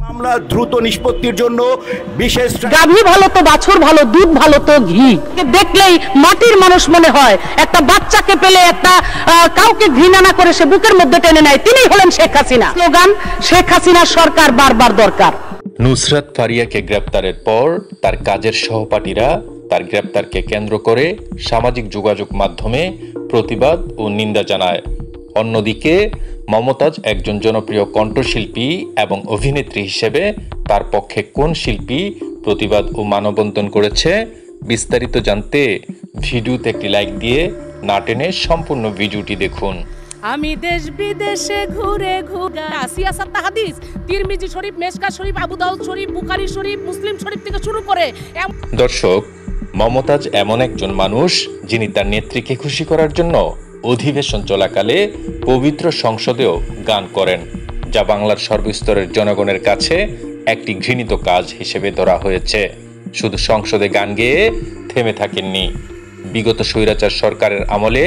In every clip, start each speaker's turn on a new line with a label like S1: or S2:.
S1: মামলা দ্রুত নিষ্পত্তির জন্য বিশেষ
S2: গাভী ভালো তো বাছুর ভালো, দুধ ভালো তো ঘি। দেখলেই মাটির মানুষ মনে হয়। একটা বাচ্চাকে পেলে একটা কাউকে ঘৃণা না করে সে বুকের মধ্যে টেনে নেয়, তিনি হলেন শেখ হাসিনা। স্লোগান শেখ হাসিনার সরকার বারবার দরকার।
S3: নুসরাত ফারিয়াকে গ্রেপ্তারের পর তার কাজের সহপাঠীরা তার গ্রেপ্তারকে কেন্দ্র করে সামাজিক যোগাযোগ মাধ্যমে প্রতিবাদ ও নিন্দা জানায়। অন্যদিকে মমতাজ একজন জনপ্রিয় কণ্ঠশিল্পী এবং অভিনেত্রী হিসেবে তার পক্ষে কোন শিল্পী প্রতিবাদ ও মানববন্ধন করেছে বিস্তারিত জানতে ভিডিওতে একটি লাইক দিয়ে না টেনে সম্পূর্ণ ভিডিওটি দেখুন।
S4: আমি দেশ বিদেশে ঘুরে সিয়াসাত হাদিস, তিরমিজি শরীফ, মেশকা শরীফ, আবু দাউদ শরীফ, বুখারী শরীফ, মুসলিম শরীফ থেকে শুরু করে।
S3: দর্শক, মমতাজ এমন একজন মানুষ যিনি তার নেত্রীকে খুশি করার জন্য অধিবেশন চলাকালে পবিত্র সংসদেও গান করেন, যা বাংলার সর্বস্তরের জনগণের কাছে একটি ঘৃণিত কাজ হিসেবে ধরা হয়েছে। শুধু সংসদে গান গেয়ে থেমে থাকেননি, বিগত স্বৈরাচার সরকারের আমলে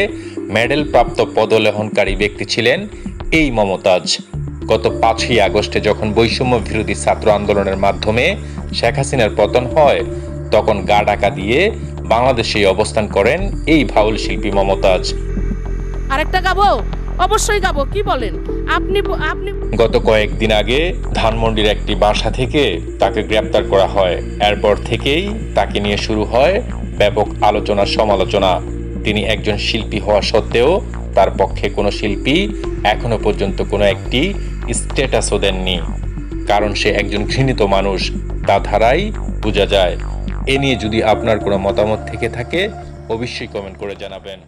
S3: মেডেল প্রাপ্ত পদলেহনকারী ব্যক্তি ছিলেন এই মমতাজ। গত 5ই আগস্টে যখন বৈষম্য বিরোধী ছাত্র আন্দোলনের মাধ্যমে শেখ হাসিনার পতন হয়, তখন গা ঢাকা দিয়ে বাংলাদেশে অবস্থান করেন এই বাউল শিল্পী মমতাজ।
S4: আরেকটা গাবো, অবশ্যই গাবো, কি বলেন আপনি?
S3: গত কয়েকদিন আগে ধানমন্ডির একটি বাসা থেকে তাকে গ্রেপ্তার করা হয়। এরপর থেকেই তাকে নিয়ে শুরু হয় ব্যাপক আলোচনা সমালোচনা। তিনি একজন শিল্পী হওয়া সত্ত্বেও তার পক্ষে কোনো শিল্পী এখনো পর্যন্ত কোনো একটি স্ট্যাটাসও দেননি, কারণ সে একজন ঘৃণিত মানুষ, তা ধারাই বোঝা যায়। এ নিয়ে যদি আপনার কোনো মতামত থেকে থাকে অবশ্যই কমেন্ট করে জানাবেন।